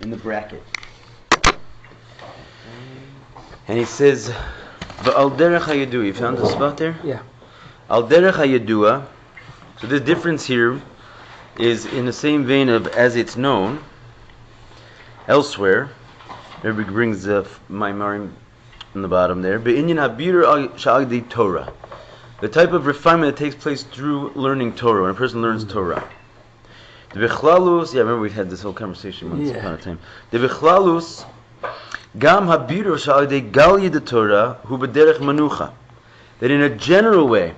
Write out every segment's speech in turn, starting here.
in the bracket. And he says, "V'al derech hayedua." You found the spot there? Yeah. Al derech hayedua. So the difference here is in the same vein of as it's known elsewhere. Rabbi brings the Maimarim on the bottom there. Be'inyan habir sha'agdi Torah. The type of refinement that takes place through learning Torah, when a person learns Torah. The bechlalus, remember we had this whole conversation once upon a time. The bechlalus, gam habir sha'agdi galyi de Torah hu b'derech manucha. That in a general way,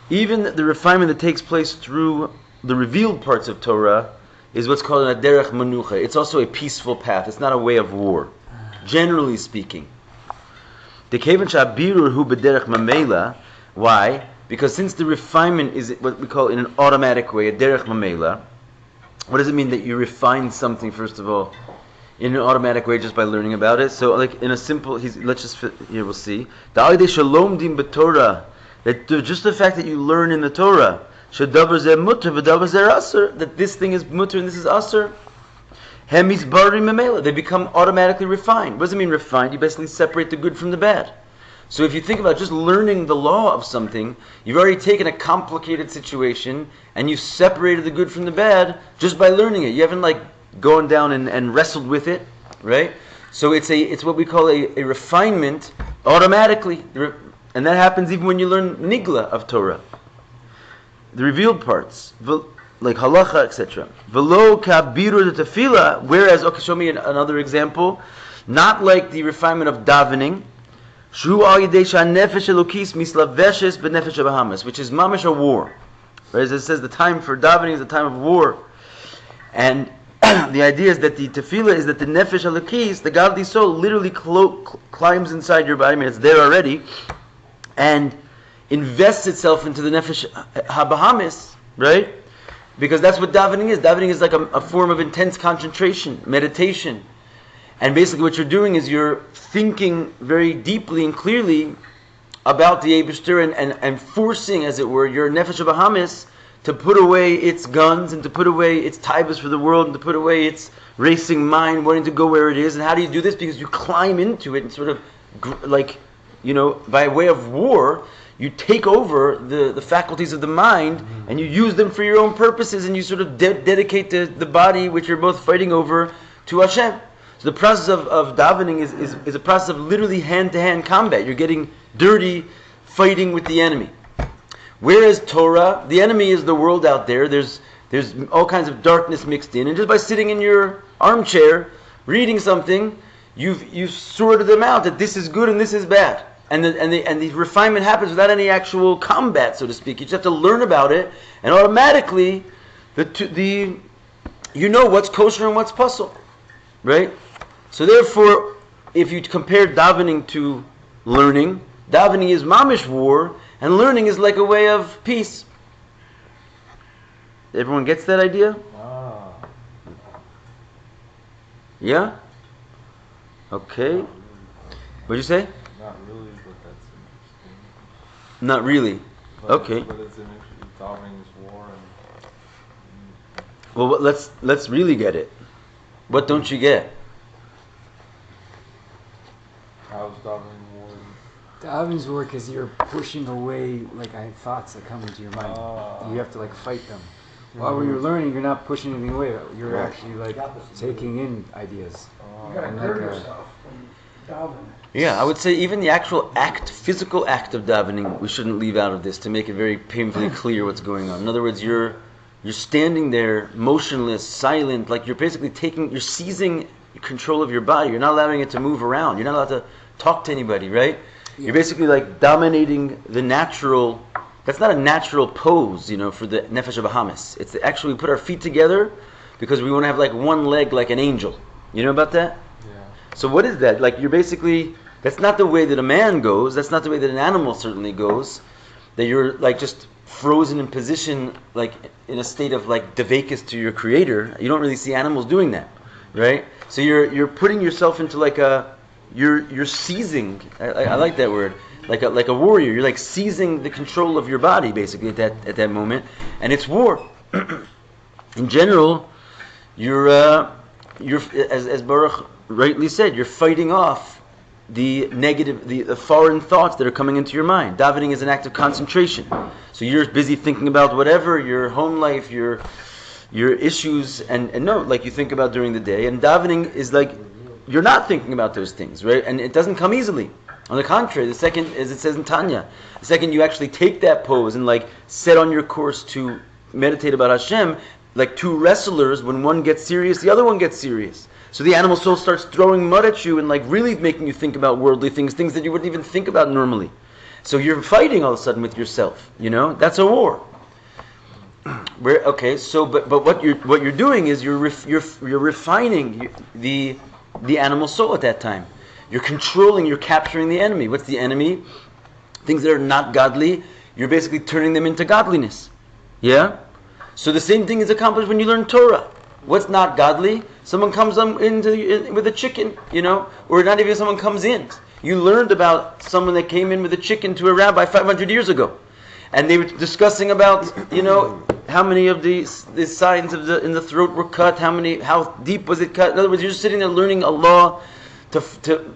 even the refinement that takes place through the revealed parts of Torah is what's called an derech manucha. It's also a peaceful path. It's not a way of war, generally speaking. The kevan sha'abirur hu b'derech mamela. Why? Because since the refinement is what we call in an automatic way, a derech mamela. What does it mean that you refine something first of all in an automatic way just by learning about it? So, like in a simple, let's just here we'll see. Da'alidei shalom din b'Torah. That just the fact that you learn in the Torah, shadavar zeh mutter v'davar zeh aser, that this thing is mutter and this is aser. Hemis bari memela, they become automatically refined. What does it mean refined? You basically separate the good from the bad. So if you think about just learning the law of something, you've already taken a complicated situation and you've separated the good from the bad just by learning it. You haven't like gone down and wrestled with it, right? So it's what we call a refinement automatically. And that happens even when you learn nigla of Torah, the revealed parts, like halacha, etc. Velo kabiru de tefillah. Whereas, okay, show me another example. Not like the refinement of davening, shu al yidei nefesh elokis mislaveshes benefesh habahamas, which is mamash a war. Right? As it says, the time for davening is the time of war, and the idea is that the tefillah is that the nefesh elokis, the godly soul, literally climbs inside your body. I mean, it's there already. And invests itself into the nefesh habahamis, right? Because that's what davening is. Davening is like a form of intense concentration, meditation. And basically what you're doing is you're thinking very deeply and clearly about the Eibishter and forcing, as it were, your nefesh habahamis to put away its guns and to put away its taibas for the world and to put away its racing mind, wanting to go where it is. And how do you do this? Because you climb into it and sort of by way of war, you take over the faculties of the mind and you use them for your own purposes and you sort of dedicate the body, which you're both fighting over, to Hashem. So the process of davening is a process of literally hand-to-hand combat. You're getting dirty, fighting with the enemy. Whereas Torah, the enemy is the world out there. There's all kinds of darkness mixed in. And just by sitting in your armchair, reading something, you've sorted them out that this is good and this is bad. And the refinement happens without any actual combat, so to speak. You just have to learn about it, and automatically, you know what's kosher and what's puzzle, right? So therefore, if you compare davening to learning, davening is mamish war, and learning is like a way of peace. Everyone gets that idea? Ah. Yeah? Okay. What'd you say? Not really, but that's interesting. Not really. But Okay. But it's an interesting davening is war and Well, let's really get it. What don't you get? how's davening war? Davening's work because you're pushing away thoughts that come into your mind. You have to fight them. While when you're learning, you're not pushing anything away. You're actually taking in ideas. You gotta gird yourself when davening. Yeah, I would say even the actual physical act of davening, we shouldn't leave out of this to make it very painfully clear what's going on. In other words, you're standing there, motionless, silent, like you're basically you're seizing control of your body. You're not allowing it to move around. You're not allowed to talk to anybody, right? Yeah. You're basically dominating the natural. That's not a natural pose, for the nefesh habahamis. It's actually we put our feet together because we want to have one leg like an angel. You know about that? Yeah. So what is that? You're basically, that's not the way that a man goes. That's not the way that an animal certainly goes. That you're just frozen in position, in a state of devekis to your creator. You don't really see animals doing that, right? So you're putting yourself into you're seizing. I like that word. Like a warrior. You're seizing the control of your body basically at that moment, and it's war. In general, you're as Baruch rightly said, you're fighting off the negative, the foreign thoughts that are coming into your mind. Davening is an act of concentration. So you're busy thinking about whatever, your home life, your issues, and no, like you think about during the day. And davening is like, you're not thinking about those things, right? And it doesn't come easily. On the contrary, the second, as it says in Tanya, the second you actually take that pose and like set on your course to meditate about Hashem, like two wrestlers, when one gets serious, the other one gets serious. So the animal soul starts throwing mud at you and like really making you think about worldly things that you wouldn't even think about normally. So you're fighting all of a sudden with yourself, That's a war. But what you're doing is you're refining the animal soul at that time. You're controlling, you're capturing the enemy. What's the enemy? Things that are not godly, you're basically turning them into godliness. Yeah? So the same thing is accomplished when you learn Torah. What's not godly? Someone comes in with a chicken, or not even someone comes in. You learned about someone that came in with a chicken to a rabbi 500 years ago. And they were discussing about, how many of the signs in the throat were cut, how deep was it cut. In other words, you're just sitting there learning a law to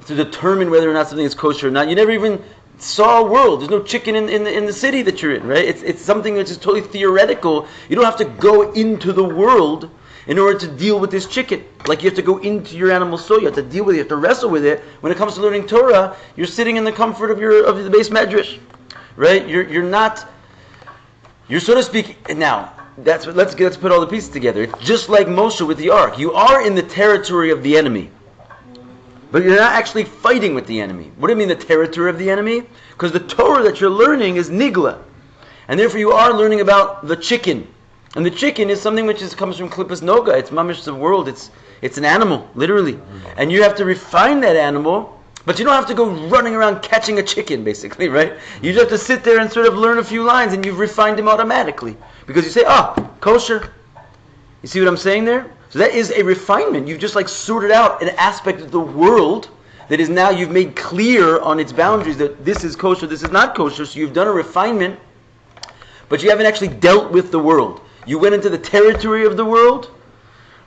determine whether or not something is kosher or not. You never even saw a world. There's no chicken in the city that you're in, right? It's something which is totally theoretical. You don't have to go into the world in order to deal with this chicken. Like you have to go into your animal soul. You have to deal with it. You have to wrestle with it. When it comes to learning Torah, you're sitting in the comfort of the base medrash, right? You're so to speak. Now let's put all the pieces together. It's just like Moshe with the ark. You are in the territory of the enemy, but you're not actually fighting with the enemy. What do you mean the territory of the enemy? Because the Torah that you're learning is nigla, and therefore you are learning about the chicken. And the chicken is something which comes from Klippas Noga. It's mamish the world. It's an animal, literally. And you have to refine that animal, but you don't have to go running around catching a chicken, basically, right? You just have to sit there and sort of learn a few lines, and you've refined them automatically. Because you say, kosher. You see what I'm saying there? So that is a refinement. You've just like sorted out an aspect of the world that is now you've made clear on its boundaries that this is kosher, this is not kosher. So you've done a refinement, but you haven't actually dealt with the world. You went into the territory of the world,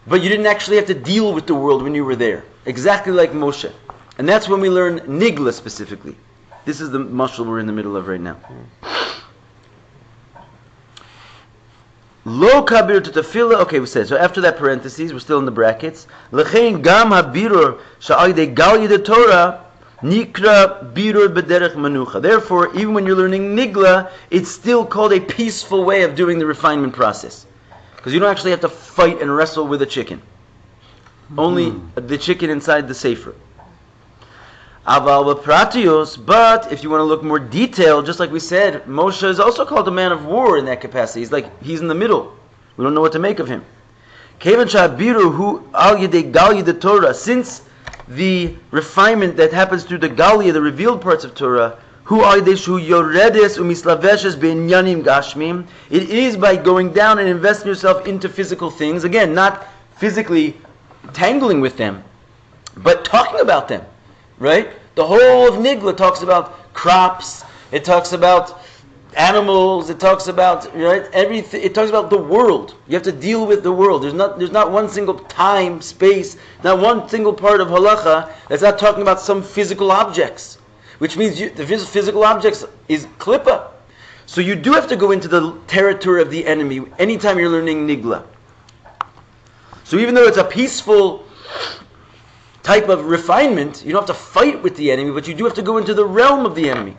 but you didn't actually have to deal with the world when you were there. Exactly like Moshe. And that's when we learn nigla specifically. This is the mashal we're in the middle of right now. Lo kabir to tefillah. Okay, we said. So after that parentheses, we're still in the brackets. Lechein gam habirur sha'ayde gal yid Torah nikra birur b'derech manucha. Therefore, even when you're learning nigla, it's still called a peaceful way of doing the refinement process, because you don't actually have to fight and wrestle with a chicken. Only the chicken inside the sefer. Aval b'pratios. But if you want to look more detailed, just like we said, Moshe is also called a man of war in that capacity. He's in the middle. We don't know what to make of him. Kevan sha'biru hu al yedei gal yid Torah. Since the refinement that happens through the Galia, the revealed parts of Torah, it is by going down and investing yourself into physical things. Again, not physically tangling with them, but talking about them, right? The whole of Nigla talks about crops, it talks about animals, it talks about everything. It talks about the world. You have to deal with the world. There's not one single time, space, not one single part of halacha that's not talking about some physical objects, which means the physical objects is klippa. So you do have to go into the territory of the enemy anytime you're learning nigla. So even though it's a peaceful type of refinement, you don't have to fight with the enemy, but you do have to go into the realm of the enemy.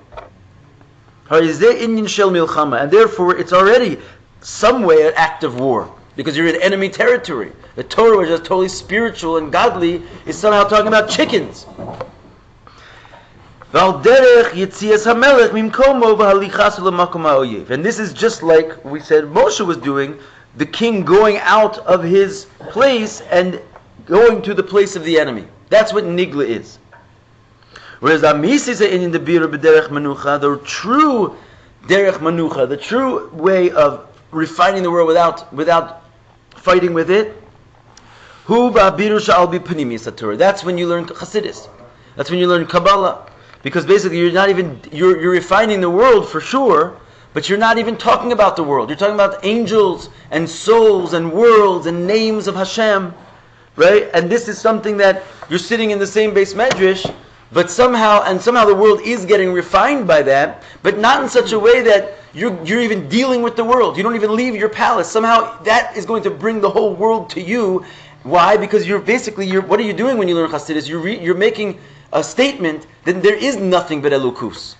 And therefore it's already some way an act of war, because you're in enemy territory. The Torah, which is totally spiritual and godly, is somehow talking about chickens. And this is just like we said Moshe was doing, the king going out of his place and going to the place of the enemy. That's what nigla is. Whereas Amis in the bir b'derech manucha, the true derech manucha, the true way of refining the world without fighting with it, hu ba'biru sha'al b'pnimis Torah. That's when you learn Chassidus. That's when you learn Kabbalah, because basically you're refining the world for sure, but you're not even talking about the world. You're talking about angels and souls and worlds and names of Hashem, right? And this is something that you're sitting in the same base medrash, but somehow the world is getting refined by that, but not in such a way that you're even dealing with the world. You don't even leave your palace. Somehow that is going to bring the whole world to you. Why? Because you're what are you doing when you learn Chassidus? You're making a statement that there is nothing but Elokus.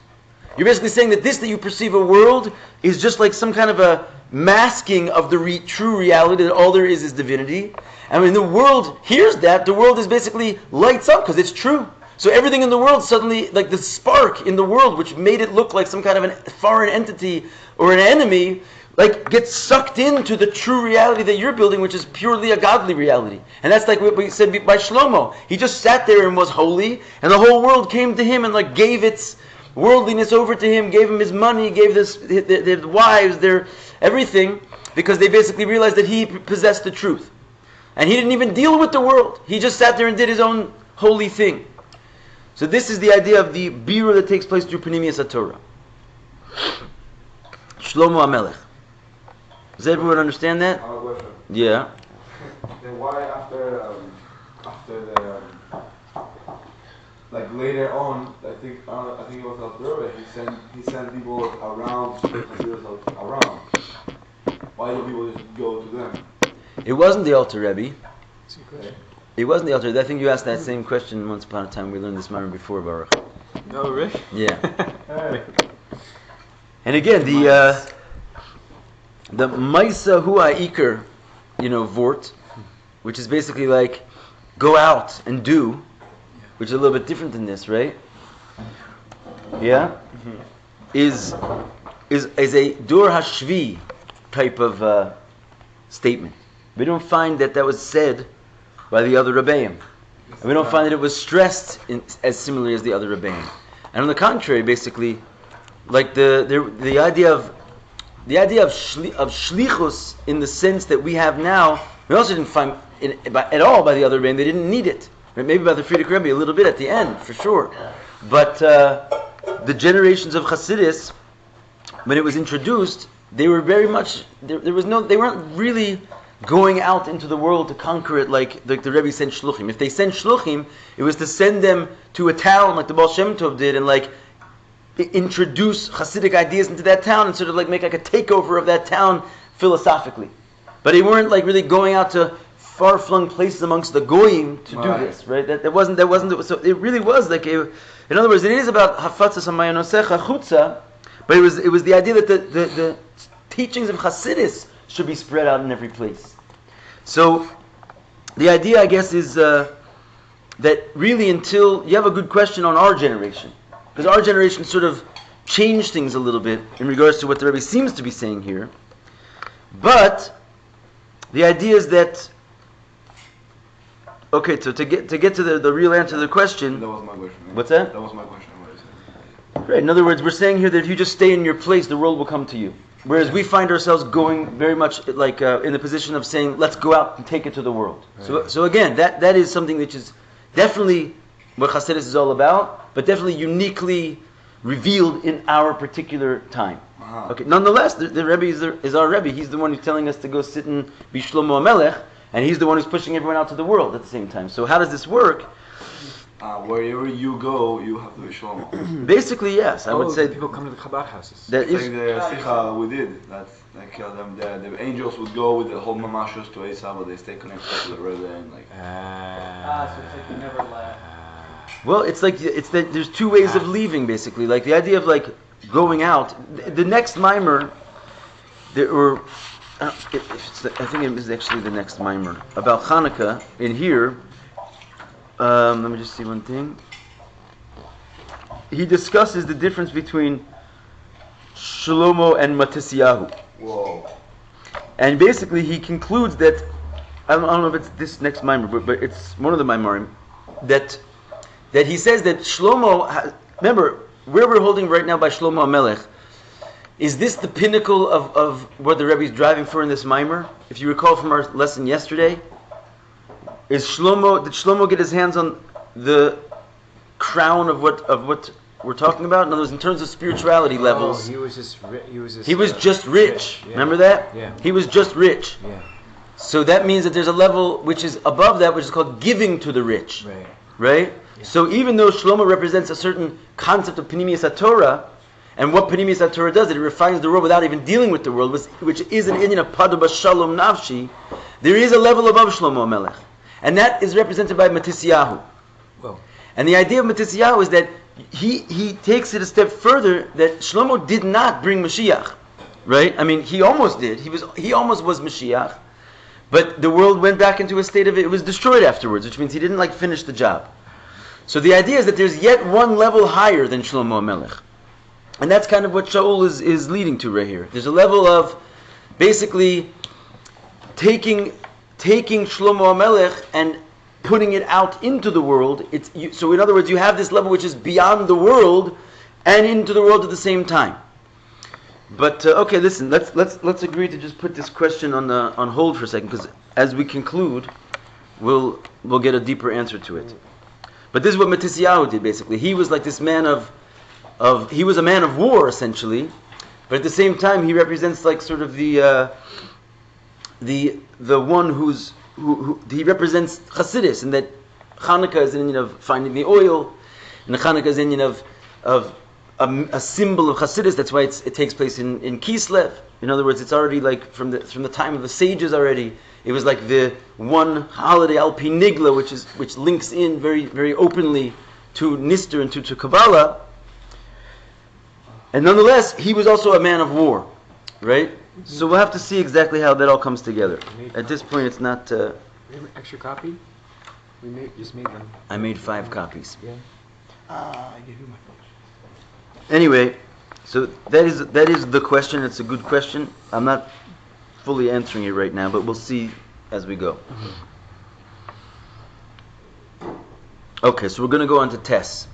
You're basically saying that that you perceive a world is just like some kind of a masking of the true reality, that all there is divinity. And when the world hears that, the world is basically lights up because it's true. So everything in the world suddenly, like the spark in the world, which made it look like some kind of a foreign entity or an enemy, like gets sucked into the true reality that you're building, which is purely a godly reality. And that's like what we said by Shlomo. He just sat there and was holy, and the whole world came to him and like gave its worldliness over to him, gave him his money, gave their wives, their everything, because they basically realized that he possessed the truth. And he didn't even deal with the world. He just sat there and did his own holy thing. So this is the idea of the birur that takes place through Panemius HaTorah. Shlomo HaMelech. Does everyone understand that? Yeah. Then why after the like later on, I think it was Alter he sent people around around. Why do people just go to them? It wasn't the Alter Rebbe. Okay. It wasn't the Alter Rebbe. I think you asked that same question once upon a time. We learned this matter before, Baruch. Oh, really? Yeah. And again, the Maisa Hua Iker, Vort, which is basically like go out and do, which is a little bit different than this, right? Yeah? Mm-hmm. Is a Dur Hashvi type of statement. We don't find that was said by the other Rabbeim. And we don't find that it was stressed as similarly as the other Rabbeim. And on the contrary, basically, like the idea of shlichus in the sense that we have now, we also didn't find at all by the other Rebbeim. They didn't need it. Maybe by the Frierdiker Rebbe a little bit at the end, for sure. But the generations of Hasidus, when it was introduced, they were very much they weren't really going out into the world to conquer it like the Rebbe sent shluchim. If they sent shluchim, it was to send them to a town like the Baal Shem Tov did and like introduce Hasidic ideas into that town and sort of like make like a takeover of that town philosophically. But they weren't like really going out to far-flung places amongst the goyim to do this, right? That wasn't. So it really was like in other words, it is about hafatzas hamayonosecha chutza, but it was the idea that the teachings of Hasidus should be spread out in every place. So the idea, I guess, is that really until you have a good question on our generation, because our generation sort of changed things a little bit in regards to what the Rebbe seems to be saying here. But the idea is that, okay, so to get to the real answer to the question. That was my question. Right? What's that? That was my question. Right. In other words, we're saying here that if you just stay in your place, the world will come to you. Whereas we find ourselves going very much like in the position of saying, let's go out and take it to the world. Right. So again, that is something which is definitely what Hasidus is all about, but definitely uniquely revealed in our particular time. Uh-huh. Okay. Nonetheless, the Rebbe is our Rebbe. He's the one who's telling us to go sit and be Shlomo HaMelech, and he's the one who's pushing everyone out to the world at the same time. So how does this work? Wherever you go, you have to be Shlomo. Basically, yes. I would say people come to the Chabad houses. That is like the Sikha we did. That's like the angels would go with the whole mamashos to Esav, but they stay connected to the Rebbe and like. So it's like you never left. Well, it's that there's two ways of leaving, basically. Like the idea of like going out. The next mimer, I think it was actually the next mimer about Hanukkah in here. Let me just see one thing. He discusses the difference between Shlomo and Matisyahu. Whoa. And basically he concludes that, I don't know if it's this next mimer, but it's one of the mimarim, that he says that Shlomo, remember, where we're holding right now by Shlomo HaMelech, is this the pinnacle of what the Rebbe is driving for in this mimer? If you recall from our lesson yesterday, did Shlomo get his hands on the crown of what we're talking about? In other words, in terms of spirituality levels, he was just rich. Yeah. Remember that? Yeah. He was just rich. Yeah. So that means that there's a level which is above that, which is called giving to the rich. Right. Right? Yeah. So even though Shlomo represents a certain concept of Pnimiyas HaTorah, and what Pnimiyas HaTorah does, it refines the world without even dealing with the world, which is an Indian of Padu B'Shalom Nafshi, there is a level above Shlomo HaMelech. And that is represented by Matisyahu. Well. And the idea of Matisyahu is that he takes it a step further, that Shlomo did not bring Mashiach. Right? I mean, he almost did. He almost was Mashiach. But the world went back into a state of it was destroyed afterwards, which means he didn't finish the job. So the idea is that there's yet one level higher than Shlomo HaMelech. And that's kind of what Shaul is leading to right here. There's a level of basically taking Shlomo HaMelech and putting it out into the world. So in other words, you have this level which is beyond the world and into the world at the same time. But okay, listen. Let's agree to just put this question on hold for a second, because as we conclude, we'll get a deeper answer to it. But this is what Matisyahu did basically. He was like this man he was a man of war essentially, but at the same time he represents like sort of the one who he represents Chassidus, in that Hanukkah is an Indian of finding the oil, and Hanukkah is an Indian of a symbol of Chassidus. That's why it takes place in Kislev. In other words, it's already like from the time of the sages already. It was like the one holiday Al Pi Nigla, which links in very very openly to Nister and to Kabbalah. And nonetheless, he was also a man of war, right? So we'll have to see exactly how that all comes together. At this point, it's not. Extra copy? Just made them. I made 5 copies. Yeah. I give you my phone. Anyway, so that is the question. It's a good question. I'm not fully answering it right now, but we'll see as we go. Okay, so we're going to go on to tests.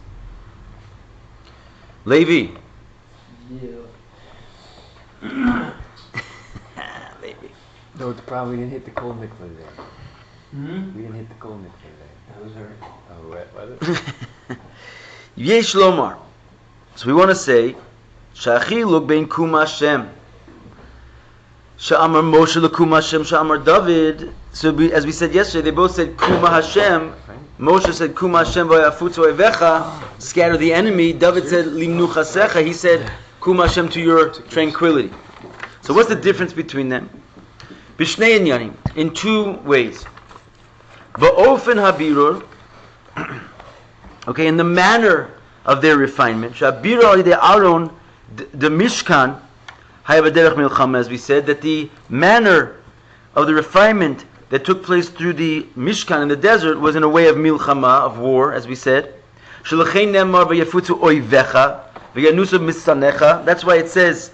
Levi. Yeah. Levi. No, it's probably didn't hit the cold mikvah today. Hmm? We didn't hit the cold mikvah today. That was her. Oh, wet weather? Yesh Lomar. So we want to say, Sha'achiluk bein Kum Hashem. Sha'amar Moshe l'Kum Hashem, Sha'amar David. So as we said yesterday, they both said Kuma Hashem. Moshe said Kuma Hashem v'yafutzu oivecha, scatter the enemy. David said Limnu chasecha. He said Kuma Hashem, to your tranquility. So what's the difference between them? Bishnei inyanim, in 2 ways. Ba'ofen habirur, okay, in the manner of their refinement. Shabirur alidei Aaron, the Mishkan, hayav derech milchama, as we said, that the manner of the refinement that took place through the Mishkan in the desert was in a way of milchama, of war, as we said. Shelachein nemar v'yafutzu oivecha v'yanusu misanecha. That's why it says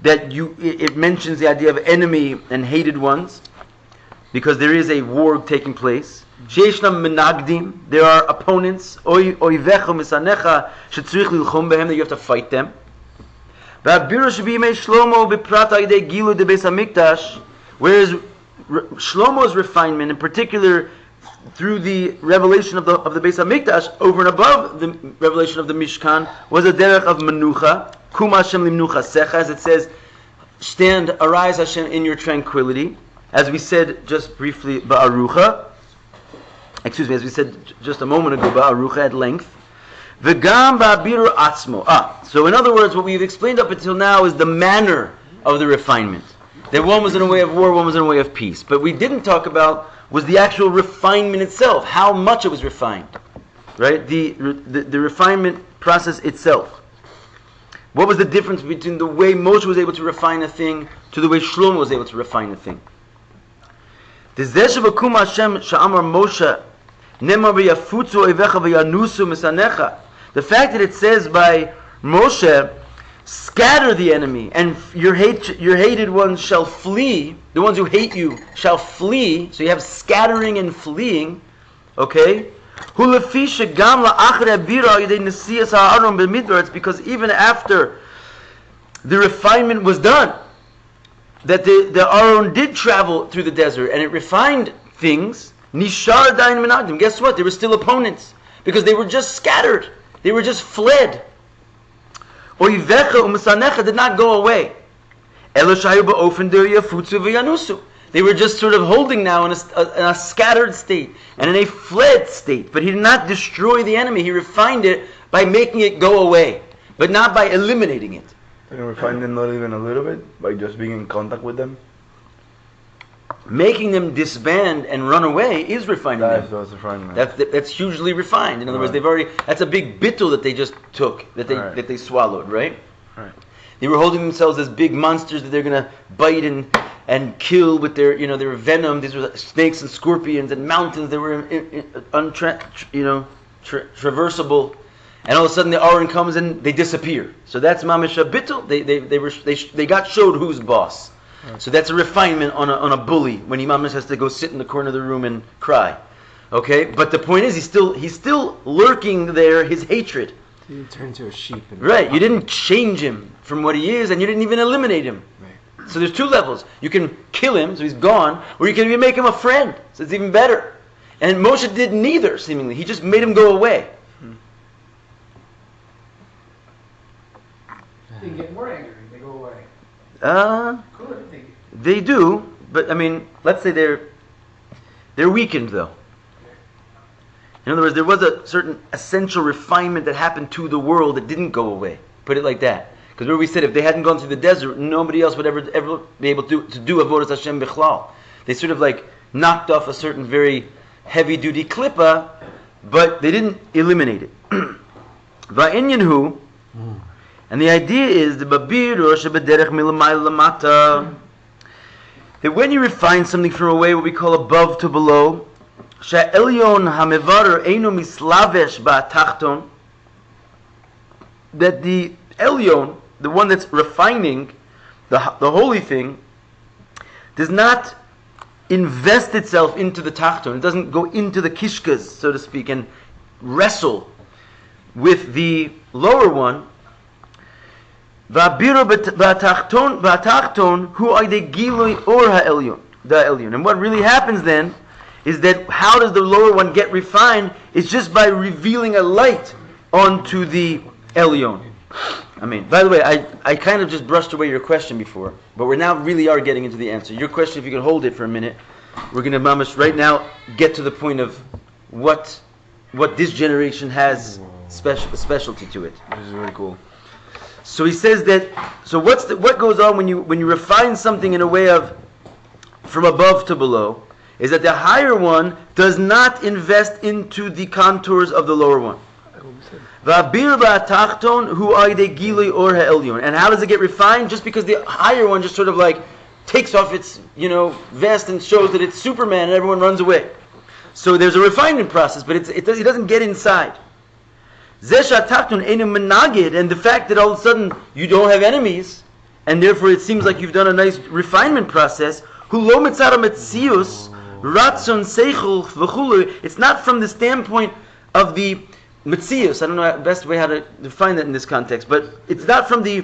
that it mentions the idea of enemy and hated ones, because there is a war taking place. Sheishnam menagdim, there are opponents. Oivecha misanecha shetzrich lilchom behem, that you have to fight them. V'abiru shebiyimei Shlomo b'prat agdei gilu de beis hamikdash, whereas Shlomo's refinement, in particular through the revelation of the Beis HaMikdash, over and above the revelation of the Mishkan, was a derech of menucha, kum Hashem limnucha secha, as it says, arise Hashem in your tranquility, as we said just briefly, ba'arucha, as we said just a moment ago, ba'arucha at length, v'gam ba'abiru atzmo. So in other words, what we've explained up until now is the manner of the refinement. That one was in a way of war, one was in a way of peace. But we didn't talk about was the actual refinement itself, how much it was refined, right? The refinement process itself. What was the difference between the way Moshe was able to refine a thing to the way Shlomo was able to refine a thing? The fact that it says by Moshe, scatter the enemy, and your hated ones shall flee. The ones who hate you shall flee. So you have scattering and fleeing. Okay? It's because even after the refinement was done, that the Aaron did travel through the desert and it refined things. Nishar dain menagdim. Guess what? There were still opponents because they were just scattered. They were just fled. Oivecha u'mesanecha did not go away. Eloshayu ba'ofen deriyafutzu v'yanusu. They were just sort of holding now in a scattered state and in a fled state. But he did not destroy the enemy. He refined it by making it go away, but not by eliminating it. And refine them not even a little bit by just being in contact with them. Making them disband and run away is refining them. That's refinement. That's hugely refined. In other words, that's a big bittul that they just took, that they swallowed, right? Right. They were holding themselves as big monsters that they're gonna bite and kill with their venom. These were snakes and scorpions and mountains that were traversable. And all of a sudden the Aron comes and they disappear. So that's mamish a bittul. They got showed who's boss. Right. So that's a refinement on a bully when he mamish has to go sit in the corner of the room and cry. Okay, but the point is he's still lurking there. His hatred. You turn into a sheep. Right. You didn't change him from what he is, and you didn't even eliminate him. Right. So there's two levels. You can kill him, so he's gone, or you can even make him a friend. So it's even better. And Moshe did neither, seemingly. He just made him go away. They get more angry. They go away. They do, but I mean, let's say they're weakened though. In other words, there was a certain essential refinement that happened to the world that didn't go away. Put it like that. Because where we said if they hadn't gone through the desert, nobody else would ever be able to do avodas Hashem bichlal. They sort of like knocked off a certain very heavy-duty klippa, but they didn't eliminate it. Va'inyanhu, and the idea is the babir or shebederech milamayla lamata, that when you refine something from a way what we call above to below, sha'elyon hamevarer eino mislavesh ba'tachton, that the elyon, the one that's refining the holy thing, does not invest itself into the tachton. It doesn't go into the kishkas, so to speak, and wrestle with the lower one. And what really happens then is that how does the lower one get refined? It's just by revealing a light onto the elyon. I mean, by the way, I kind of just brushed away your question before, but we now really are getting into the answer. Your question, if you could hold it for a minute, we're going to, mamash, right now get to the point of what this generation has specialty to it. This is really cool. So he says that. So what goes on when you refine something in a way of from above to below, is that the higher one does not invest into the contours of the lower one. And how does it get refined? Just because the higher one just sort of like takes off its vest and shows that it's Superman and everyone runs away. So there's a refinement process, but it doesn't get inside. And the fact that all of a sudden you don't have enemies, and therefore it seems like you've done a nice refinement process. It's not from the standpoint of the Metzius. I don't know the best way how to define that in this context, but it's not from the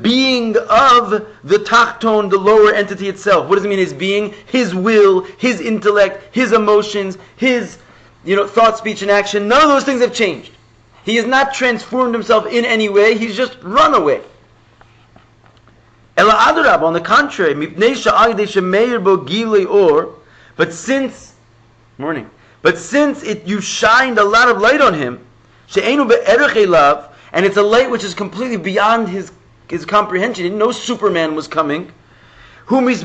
being of the tachton, the lower entity itself. What does it mean, his being? His will, his intellect, his emotions, his thought, speech, and action. None of those things have changed. He has not transformed himself in any way. He's just run away. Ela adarab, on the contrary, but since you shined a lot of light on him, and it's a light which is completely beyond his comprehension. He didn't know Superman was coming. He's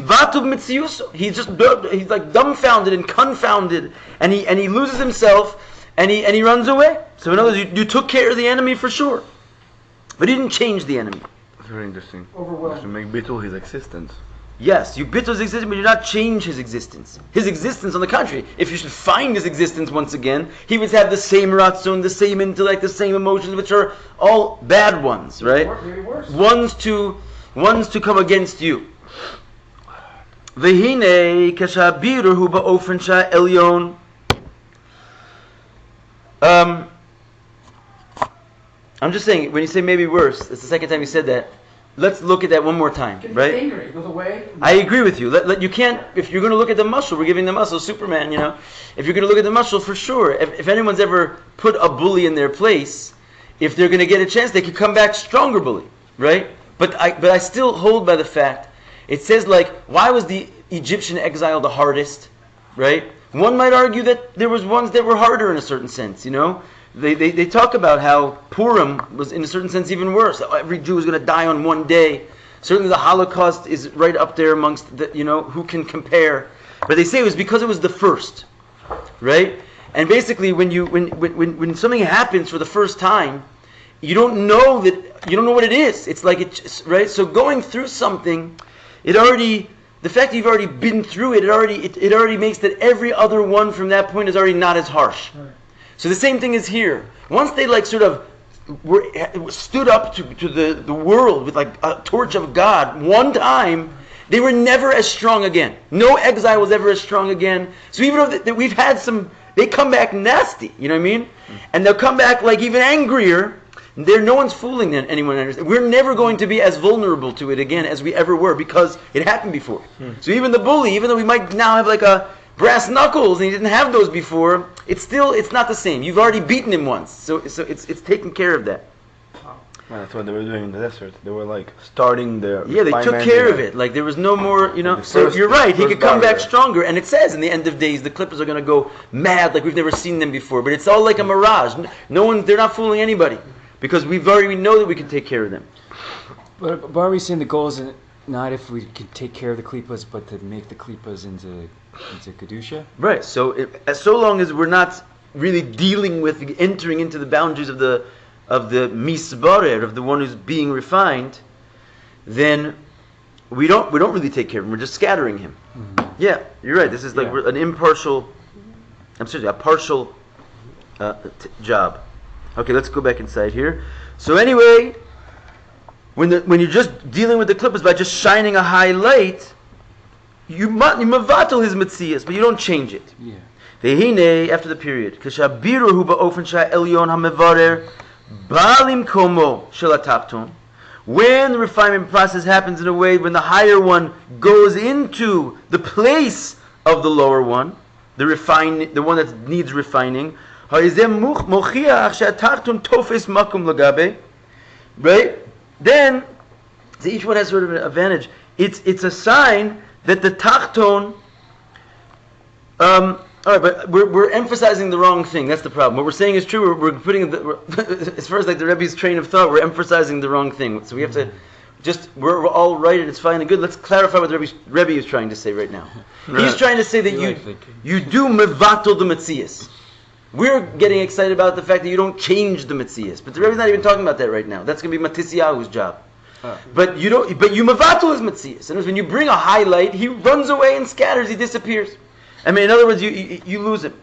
like dumbfounded and confounded, and he loses himself, and he runs away. So in other words, you took care of the enemy for sure, but he didn't change the enemy. That's very interesting. Overwhelmed. To make bittul his existence. Yes, you bittul his existence, but you do not change his existence. His existence, on the contrary, if you should find his existence once again, he would have the same ratzon, the same intellect, the same emotions, which are all bad ones, right? Maybe worse. Ones to come against you. Vehine kashabiru hu ba'ofen sha'elyon. I'm just saying, when you say maybe worse, it's the second time you said that. Let's look at that one more time, right? Angry. It goes away. I agree with you. You can't, if you're going to look at the muscle, we're giving the muscle Superman, If you're going to look at the muscle, for sure. If anyone's ever put a bully in their place, if they're going to get a chance, they could come back stronger bully, right? But I still hold by the fact, it says like, why was the Egyptian exile the hardest, right? One might argue that there was ones that were harder in a certain sense, They talk about how Purim was in a certain sense even worse. Every Jew was going to die on one day. Certainly the Holocaust is right up there amongst the, who can compare. But they say it was because it was the first, right? And basically when something happens for the first time, you don't know what it is. It's like right? So going through something, the fact that you've already been through it, it already makes that every other one from that point is already not as harsh. Right. So the same thing is here. Once they stood up to the world with like a torch of God one time, they were never as strong again. No exile was ever as strong again. So even though we've had some, they come back nasty, you know what I mean? And they'll come back like even angrier. No one's fooling anyone. We're never going to be as vulnerable to it again as we ever were because it happened before. So even the bully, even though we might now have like a brass knuckles and he didn't have those before, it's not the same. You've already beaten him once, so it's taking care of that. Well, that's what they were doing in the desert. They were like starting their they took care of it. Like there was no more, So you're right. He could come back stronger, and it says in the end of days the Clippers are going to go mad like we've never seen them before. But it's all like a mirage. They're not fooling anybody because we know that we can take care of them. But are we saying the goal is not if we can take care of the Klippas, but to make the Klippas into Kedusha? Right. So so long as we're not really dealing with entering into the boundaries of the misbarer, of the one who's being refined, then we don't really take care of him. We're just scattering him. Mm-hmm. Yeah, you're right. This is like a partial job. Okay, let's go back inside here. So anyway, when you're just dealing with the Klippas by just shining a high light, you mavatal his metzias, but you don't change it. Yeah. Vehine, after the period, kashabiru hu ba'ofen sha elyon hamevarer balim komo shel hatachton. When the refinement process happens in a way when the higher one goes into the place of the lower one, the one that needs refining, right? Then, so each one has sort of an advantage. It's a sign that the tachton. All right, but we're emphasizing the wrong thing. That's the problem. What we're saying is true. We're putting as far as like the Rebbe's train of thought, we're emphasizing the wrong thing. So we have to we're all right and it's fine and good. Let's clarify what the Rebbe is trying to say right now. Right. He's trying to say that you do mevatel the metzias. We're getting excited about the fact that you don't change the metzias, but the Rebbe's not even talking about that right now. That's going to be Matisyahu's job. But you don't. But you mevatel his metzias. And when you bring a highlight, he runs away and scatters. He disappears. I mean, in other words, you lose him.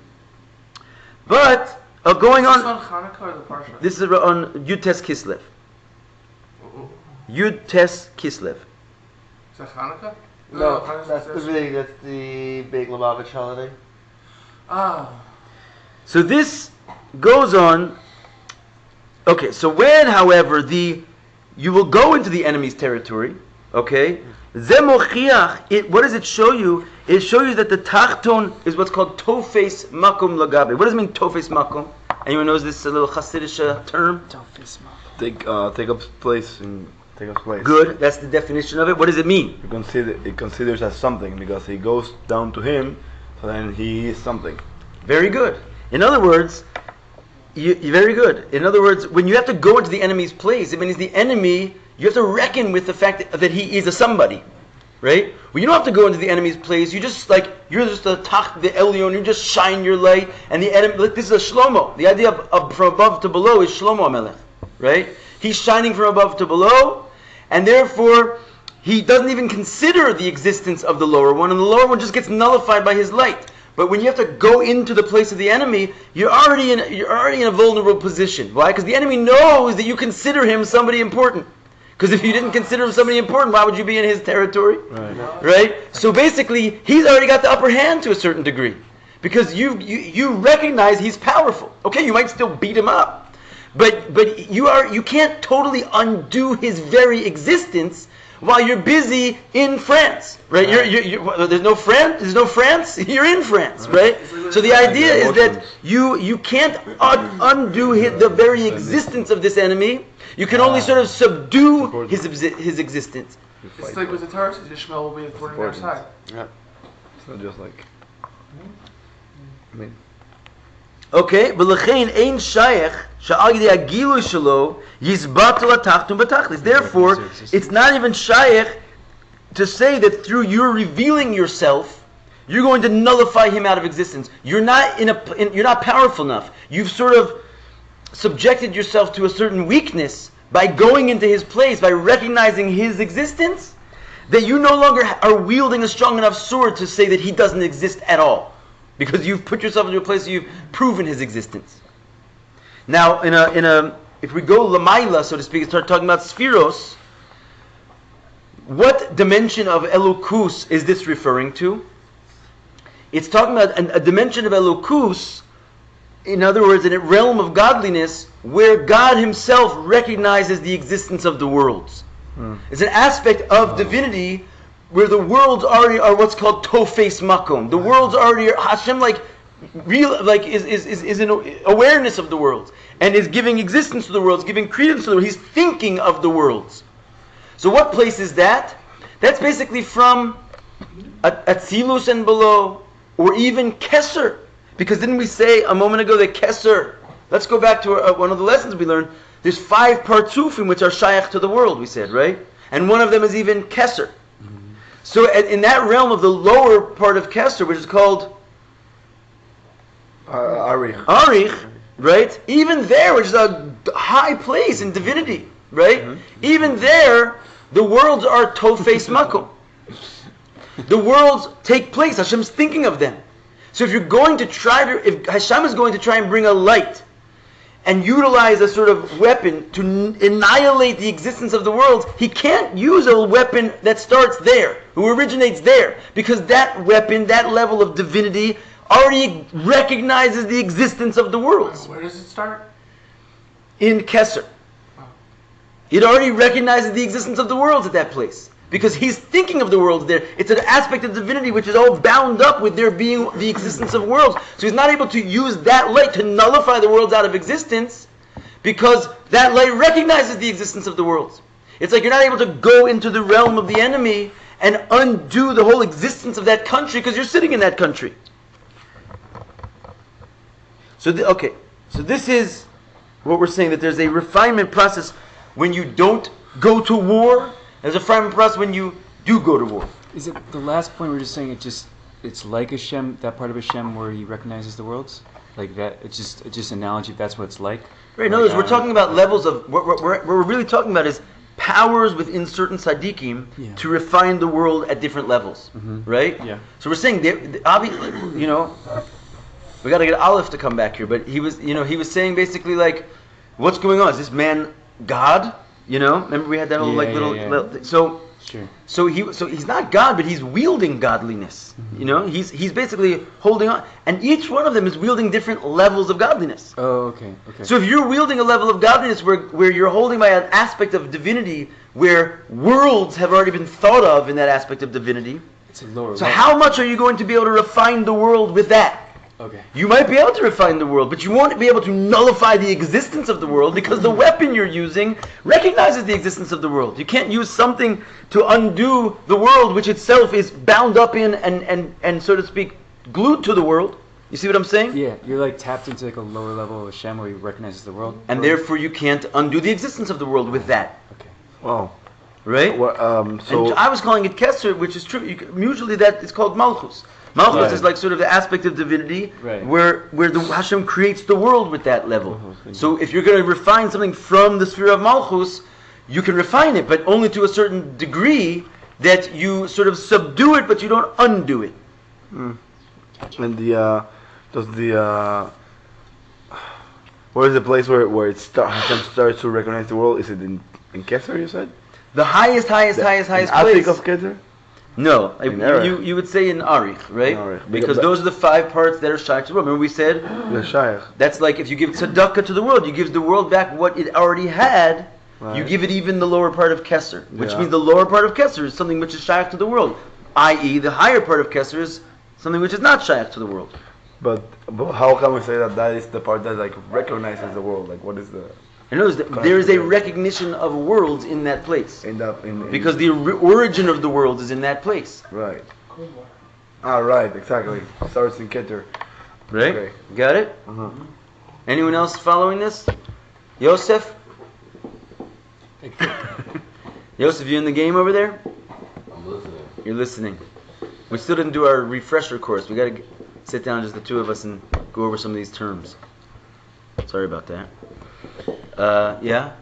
But going on. Is this on Hanukkah or the Parsha? This is on Yud Tes Kislev. Yud Tes Kislev. Is that Hanukkah? No, that's the Big Lubavitch holiday. Ah. So this goes on. Okay, so when, however, you will go into the enemy's territory, okay? What does it show you? It shows you that the tachton is what's called tofes makom lagabe. What does it mean, tofes makom? Anyone knows this little Hasidic term? Tofes makom. Take up place. Good. That's the definition of it. What does it mean? It considers as something because he goes down to him, so then he is something. Very good. In other words, very good. In other words, when you have to go into the enemy's place, it means the enemy. You have to reckon with the fact that he is a somebody, right? When you don't have to go into the enemy's place, you're just the elyon. You just shine your light, and the enemy. This is a Shlomo. The idea of from above to below is Shlomo HaMelech, right? He's shining from above to below, and therefore he doesn't even consider the existence of the lower one, and the lower one just gets nullified by his light. But when you have to go into the place of the enemy, you're already in a vulnerable position. Why? Because the enemy knows that you consider him somebody important. Because if you didn't consider him somebody important, why would you be in his territory? Right? So basically, he's already got the upper hand to a certain degree. Because you recognize he's powerful. Okay, you might still beat him up. But you can't totally undo his very existence while you're busy in France, right? There's no France. You're in France, right? So the idea is that you can't undo the very existence of this enemy. You can only sort of subdue his existence. It's like with the Tarsus, Ishmael will be a thorn in their side. Yeah. It's not just like. I mean. Okay, ולכן אין שייך שעל ידי הגילוי שלו יזבטל התחתון בתכלס. Therefore, it's not even shaykh to say that through your revealing yourself, you're going to nullify him out of existence. You're not you're not powerful enough. You've sort of subjected yourself to a certain weakness by going into his place, by recognizing his existence, that you no longer are wielding a strong enough sword to say that he doesn't exist at all. Because you've put yourself into a place where you've proven his existence. Now, if we go lamaila, so to speak, and start talking about spheros, what dimension of Elokus is this referring to? It's talking about a dimension of Elokus, in other words, in a realm of godliness, where God himself recognizes the existence of the worlds. It's an aspect of divinity where the worlds already are what's called tofes makom. The worlds already are, Hashem is in awareness of the worlds and is giving existence to the worlds, giving credence to the world. He's thinking of the worlds. So what place is that? That's basically from Atzilus and below, or even Keser. Because didn't we say a moment ago that Keser, let's go back to one of the lessons we learned, there's 5 partsufim which are shaykh to the world, we said, right? And one of them is even Keser. So in that realm of the lower part of Keser, which is called Arich, right? Even there, which is a high place in divinity, right? Even there, the worlds are tofes makom. The worlds take place. Hashem's thinking of them. So if if Hashem is going to try and bring a light and utilize a sort of weapon to annihilate the existence of the worlds, he can't use a weapon that starts there, who originates there, because that weapon, that level of divinity, already recognizes the existence of the worlds. Where does it start? In Keser. It already recognizes the existence of the worlds at that place, because he's thinking of the worlds there. It's an aspect of divinity which is all bound up with there being the existence of worlds. So he's not able to use that light to nullify the worlds out of existence, because that light recognizes the existence of the worlds. It's like you're not able to go into the realm of the enemy and undo the whole existence of that country because you're sitting in that country. So this is what we're saying, that there's a refinement process when you don't go to war. There's a refinement process when you do go to war. Is it the last point we're just saying it's like Hashem, that part of Hashem where he recognizes the worlds? Like that, it's just analogy, that's what it's like? Right, in other words, we're talking about levels of, what we're really talking about is powers within certain tzaddikim to refine the world at different levels, right? Yeah. So we're saying, obviously, we got to get Aleph to come back here, but he was saying basically like, what's going on? Is this man God? Remember we had that little so sure. So he's not God, but he's wielding godliness. He's basically holding on, and each one of them is wielding different levels of godliness. Oh, okay. So if you're wielding a level of godliness where you're holding by an aspect of divinity where worlds have already been thought of in that aspect of divinity, it's a lower so level. how much are you going to be able to refine the world with that? Okay. You might be able to refine the world, but you won't be able to nullify the existence of the world because the weapon you're using recognizes the existence of the world. You can't use something to undo the world which itself is bound up in and so to speak, glued to the world. You see what I'm saying? Yeah, you're like tapped into like a lower level of Hashem where he recognizes the world. And therefore you can't undo the existence of the world with that. Okay. Wow. Right? Well, so and I was calling it Keser, which is true. Usually that is called Malchus. Malchus is like sort of the aspect of divinity where the Hashem creates the world with that level. So if you're going to refine something from the sphere of Malchus, you can refine it, but only to a certain degree that you sort of subdue it, but you don't undo it. And where is the place where Hashem starts to recognize the world? Is it in Keter, you said? The highest place. Attic of Keter? No, you would say in Arich, right? Arich. Because those are the 5 parts that are shaykh to the world. Remember we said? The shaykh. That's like if you give tzedakah to the world, you give the world back what it already had, Right. you give it even the lower part of Kesser, which Yeah. means the lower part of Kesser is something which is shaykh to the world, i.e. the higher part of Kesser is something which is not shaykh to the world. But how can we say that is the part that like recognizes the world? Like, what is the In other words, there is a recognition of worlds in that place. Because the origin of the world is in that place. Right. Right, exactly. Starts in Keter. Right? Okay. Got it? Uh-huh. Anyone else following this? Yosef? Yosef, you in the game over there? I'm listening. You're listening. We still didn't do our refresher course. We got to sit down, just the two of us, and go over some of these terms. Sorry about that. Yeah?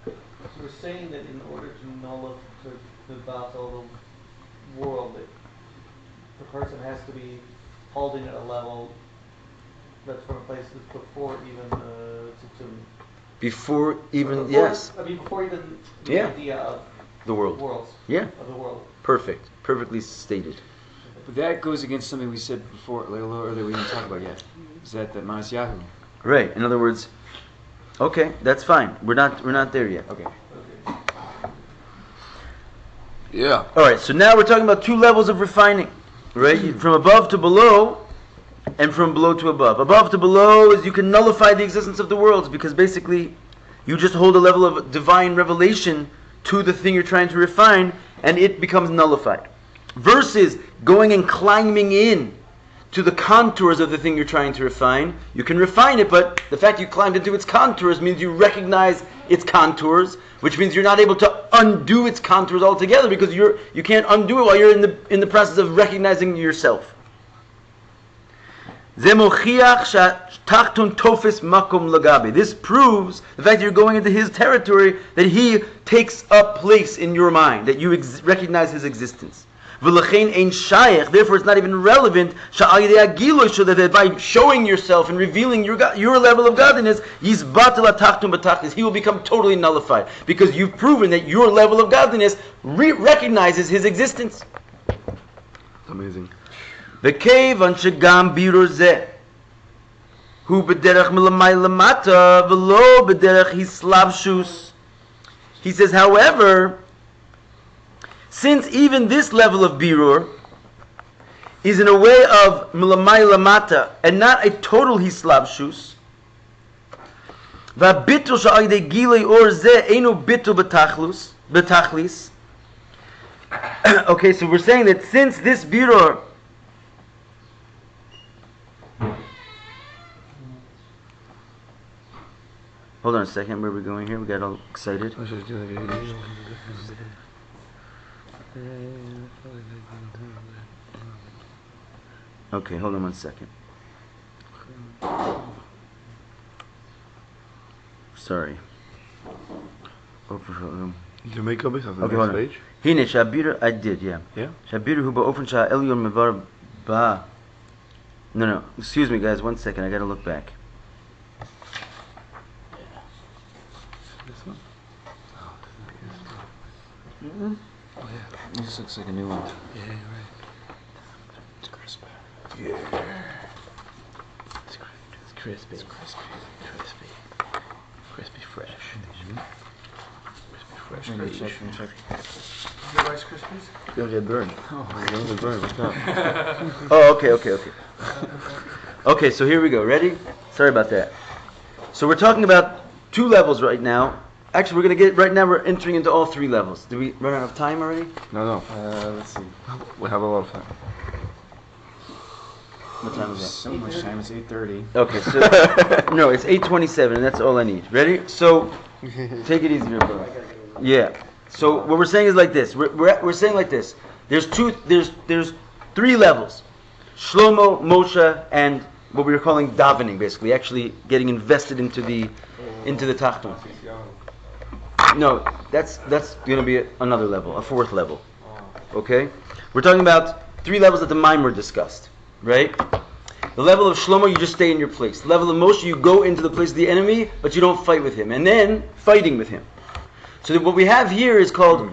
We're saying that in order to nullify the battle the world, that the person has to be holding at a level that's from a place that's before even Before even, before, yes. I mean before even the Yeah. idea of The world. worlds. Yeah. Of the world. Perfect. Perfectly stated. But that goes against something we said before, like a little earlier, we didn't talk about yet. Is that the Mas Yahu? Right. In other words, okay, that's fine. We're not there yet. Okay. Yeah. All right. So now we're talking about two levels of refining, right? From above to below, and from below to above. Above to below is you can nullify the existence of the worlds because basically, you just hold a level of divine revelation to the thing you're trying to refine, and it becomes nullified. Versus going and climbing in to the contours of the thing you're trying to refine. You can refine it, but the fact you climbed into its contours means you recognize its contours, which means you're not able to undo its contours altogether because you can't undo it while you're in the process of recognizing yourself. This proves the fact that you're going into his territory, that he takes up place in your mind, that you recognize his existence. Therefore, it's not even relevant that by showing yourself and revealing your level of godliness, he will become totally nullified because you've proven that your level of godliness recognizes his existence. It's amazing. וכיוון שגם בירור זה הוא בדרך מלמעלה למטה ולא בדרך הסלבשוס. He says, however, since even this level of birur is in a way of mlamai lamata and not a total hislabshus, והביטול שעל ידי גילי אור זה אינו ביטול בתכליס. Okay, so we're saying that since this birur hold on a second, where are we going here? We got all excited. Okay, hold on one second. Sorry. Did you make copies of the Okay, next hold on. page? Hine Shabir, I did, yeah. Yeah? Shabir hu ba'ofen sha'elyon mevar ba. No, excuse me guys, one second, I gotta look back. This one? Oh yeah, this looks like a new one. Yeah, right. It's crisp. Yeah. It's crispy. It's crispy. Crispy fresh. Fresh. Let me check. The Rice Krispies? You'll get burned. You'll get burned. What's up? Oh, okay. Okay, so here we go. Ready? Sorry about that. So we're talking about two levels right now. Actually, we're entering into all three levels. Did we run out of time already? No. Let's see. We have a lot of time. What time is that? So much time. It's 8:30. Okay, so no, it's 8:27, and that's all I need. Ready? So take it easy, bro. Yeah. So what we're saying is like this. We're saying like this. There's three levels: Shlomo, Moshe, and what we were calling davening, basically, actually getting invested into the tachton. No, that's going to be another level, a fourth level. Okay? We're talking about three levels that the Maimer discussed, right? The level of Shlomo, you just stay in your place. The level of Moshe, you go into the place of the enemy, but you don't fight with him. And then, fighting with him. So what we have here is called,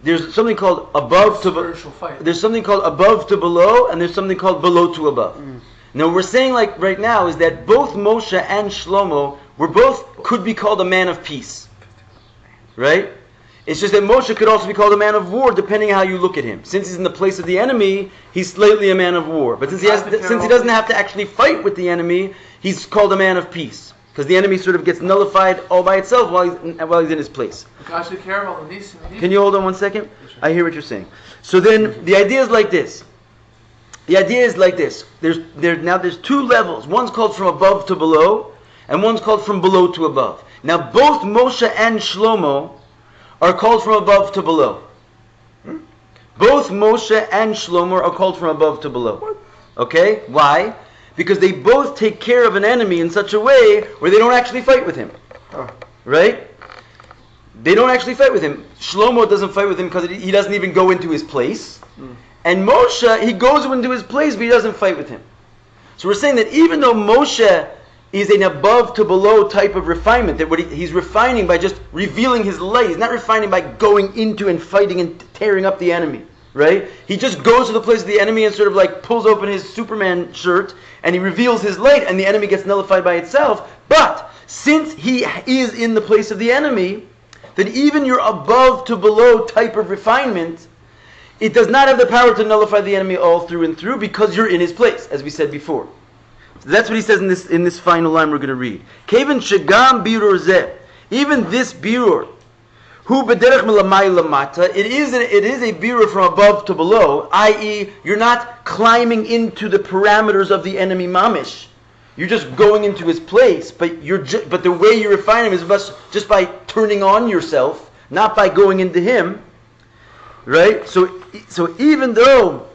there's something called above to Spiritual fight. There's something called above to below, and there's something called below to above. Now what we're saying like right now is that both Moshe and Shlomo could be called a man of peace, right? It's just that Moshe could also be called a man of war, depending on how you look at him. Since he's in the place of the enemy, he's slightly a man of war. But since he doesn't have to actually fight with the enemy, he's called a man of peace, because the enemy sort of gets nullified all by itself while he's in his place. Can you hold on one second? I hear what you're saying. So then the idea is like this. There's two levels. One's called from above to below, and one's called from below to above. Now both Moshe and Shlomo are called from above to below. Both Moshe and Shlomo are called from above to below. Okay? Why? Because they both take care of an enemy in such a way where they don't actually fight with him. Right? They don't actually fight with him. Shlomo doesn't fight with him because he doesn't even go into his place. And Moshe, he goes into his place, but he doesn't fight with him. So we're saying that even though Moshe is an above to below type of refinement, that he's refining by just revealing his light. He's not refining by going into and fighting and tearing up the enemy, right? He just goes to the place of the enemy and sort of like pulls open his Superman shirt and he reveals his light and the enemy gets nullified by itself. But since he is in the place of the enemy, then even your above to below type of refinement, it does not have the power to nullify the enemy all through and through because you're in his place, as we said before. So that's what he says in this final line we're going to read. Kevin shegam birur zeh, even this birur, hu b'derech milamay lamata, it is a birur from above to below, i.e., you're not climbing into the parameters of the enemy mamish. You're just going into his place, but but the way you refine him is just by turning on yourself, not by going into him, right? So even though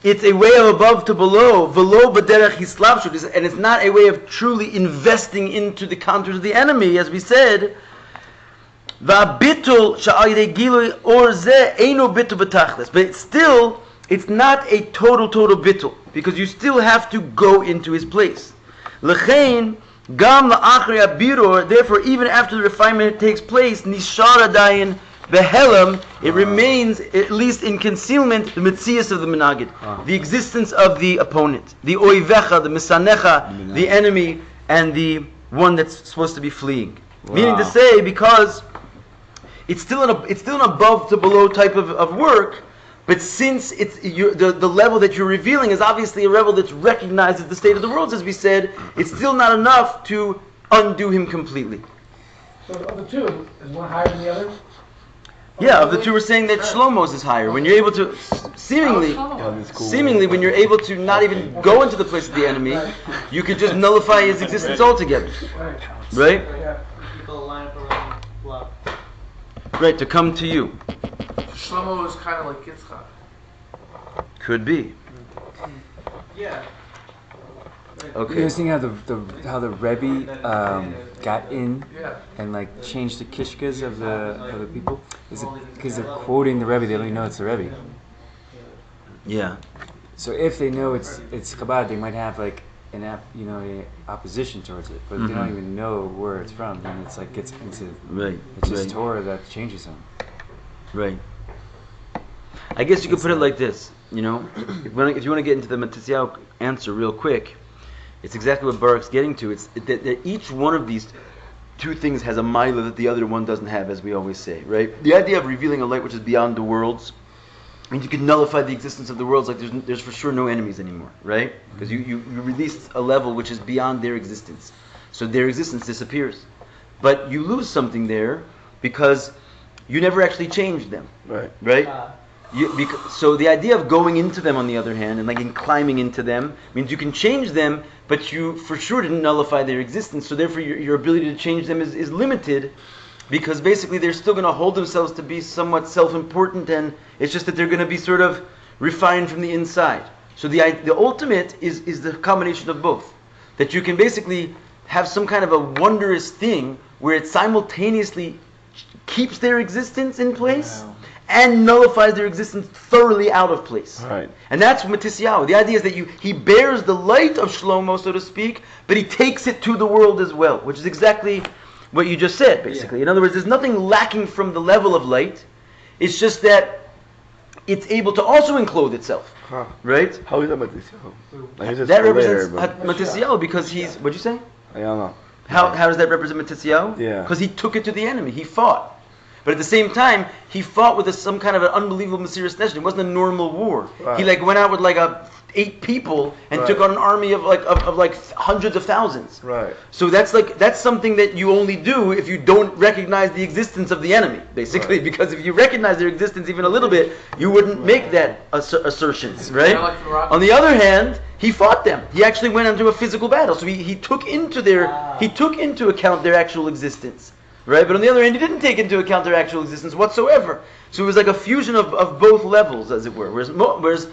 it's a way of above to below, velo b'derech hislavshut, and it's not a way of truly investing into the contours of the enemy, as we said. Va'bitul sha'ayidei gilui or zeh eino bitul b'tachlis, but it's not a total bitul, because you still have to go into his place. L'chein gam la'achri abirur, therefore even after the refinement takes place, nishar adayin behelam, it remains, at least in concealment, the metzias of the menagid, the existence of the opponent, the oivecha, the misanecha, the enemy, and the one that's supposed to be fleeing. Meaning to say, because it's still an above to below type of work, but since the level that you're revealing is obviously a level that's recognized as the state of the worlds, as we said, it's still not enough to undo him completely. So of the two, is one higher than the other? Yeah, of the two, we're saying that Shlomo's is higher. When you're able to, seemingly, when you're able to not even go into the place of the enemy, you could just nullify his existence altogether. Right? People line up around the block. Right, to come to you. Shlomo is kind of like Yitzchak. Could be. Yeah. Okay. You guys think how the Rebbe got in and like changed the kishkas of the people? Is it because they're quoting the Rebbe? They don't even know it's the Rebbe. Yeah. So if they know it's Chabad, they might have like a opposition towards it, but they don't even know where it's from. Then it's like gets into it's just Torah that changes them. Right. I guess you could put it like this. If you want to get into the Matisyahu answer real quick. It's exactly what Baruch's getting to. It's that each one of these two things has a milah that the other one doesn't have, as we always say, right? The idea of revealing a light which is beyond the worlds means you can nullify the existence of the worlds, like there's for sure no enemies anymore, right? Because you release a level which is beyond their existence. So their existence disappears. But you lose something there because you never actually changed them. Right? So the idea of going into them, on the other hand, and like climbing into them, means you can change them, but you for sure didn't nullify their existence. So therefore your ability to change them is limited, because basically they're still going to hold themselves to be somewhat self-important, and it's just that they're going to be sort of refined from the inside. So the ultimate is the combination of both. That you can basically have some kind of a wondrous thing where it simultaneously keeps their existence in place and nullifies their existence thoroughly out of place. Right. And that's Matisyahu. The idea is that he bears the light of Shlomo, so to speak, but he takes it to the world as well, which is exactly what you just said, basically. In other words, there's nothing lacking from the level of light. It's just that it's able to also enclothe itself. Right? How is that Matisyahu? That represents Matisyahu because he's... What'd you say? I don't know. How does that represent Matisyahu? Yeah. Because he took it to the enemy. He fought. But at the same time, he fought with some kind of an unbelievable mysterious nation. It wasn't a normal war. Right. He went out with 8 people and took on an army of hundreds of thousands. Right. So that's something that you only do if you don't recognize the existence of the enemy, basically. Right. Because if you recognize their existence even a little bit, you wouldn't make that assertions, right? On the other hand, he fought them. He actually went into a physical battle. So he took into account their actual existence. Right, but on the other hand, he didn't take into account their actual existence whatsoever. So it was like a fusion of both levels, as it were. Whereas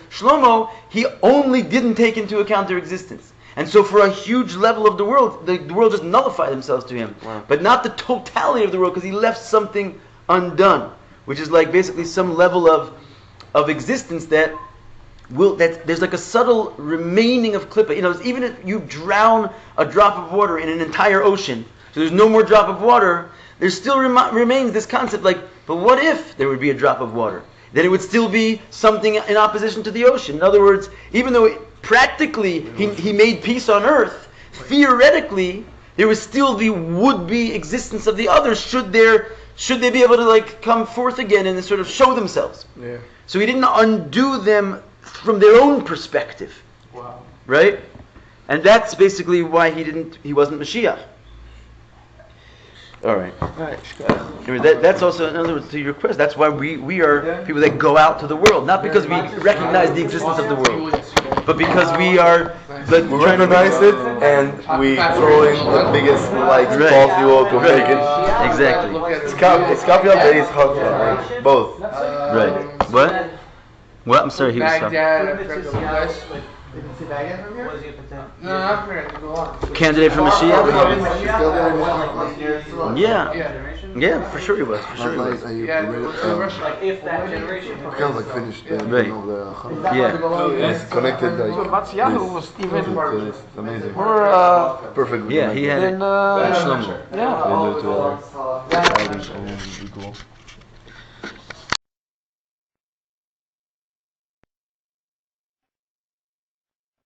Shlomo, he only didn't take into account their existence. And so for a huge level of the world just nullified themselves to him. Wow. But not the totality of the world, because he left something undone, which is basically some level of existence that there's like a subtle remaining of klippa. Even if you drown a drop of water in an entire ocean, so there's no more drop of water, there still remains this concept but what if there would be a drop of water? Then it would still be something in opposition to the ocean. In other words, even though practically he made peace on earth, theoretically there was still the would-be existence of the others should they be able to come forth again and sort of show themselves. Yeah. So he didn't undo them from their own perspective. Wow. Right? And that's basically why he wasn't Mashiach. All right. That's also, in other words, to your question. That's why we are people that go out to the world, not because we recognize the existence of the world, but because we are. We recognize it and we throw in the biggest possible to make it. Exactly. It's capital that is hot, both. Right. What? What? I'm sorry. He was talking. What is your potential? No, I'm ready to go on. Candidate for Mashiach? Yeah. Yeah, for sure he was. For sure he was. If that generation. Finished. Right. Yeah. It's connected. So Matisyahu was even It's amazing. more Perfect. Yeah, he had it. than Shlomo. yeah. Equal.